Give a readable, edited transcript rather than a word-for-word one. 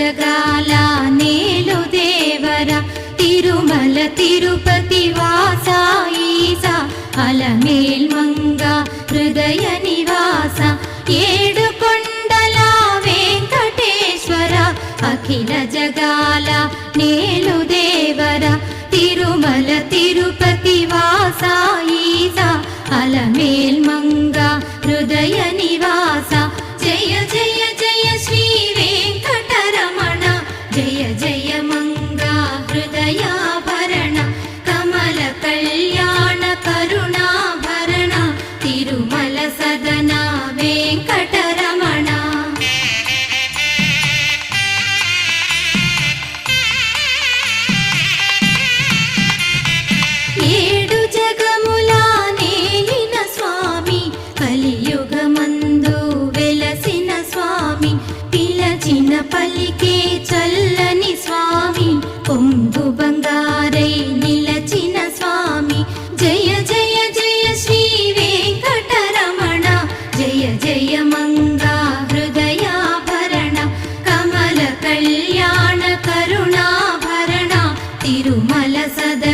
జగాల నేలు దేవర తిరుమల తిరుపతి వాస ఈసా అలమేల్ మంగ హృదయ నివాస ఏడు కొండల వెంకటేశ్వర అఖిల జగాల నేలు దేవర తిరుమల తిరుపతి వాస ఈసా అలమేల్ మంగ హృదయ నివాస జయ జయ జయ శ్రీ వెంకటరమణ జయ జయ మంగ హృదయాభరణ కమల కళ్యాణ కరుణాభరణ తిరుమల సదన వెంకటరమణ. ఏడు జగముల నేలిన స్వామి కలియుగమందు వెలసిన స్వామి పిలచిన పలికే చల్లని స్వామి పొంగు బంగారై నిలచిన స్వామి జయ జయ జయ శ్రీ వెంకటరమణ జయ జయ మంగా హృదయాభరణ కమల కళ్యాణ కరుణాభరణ తిరుమల సద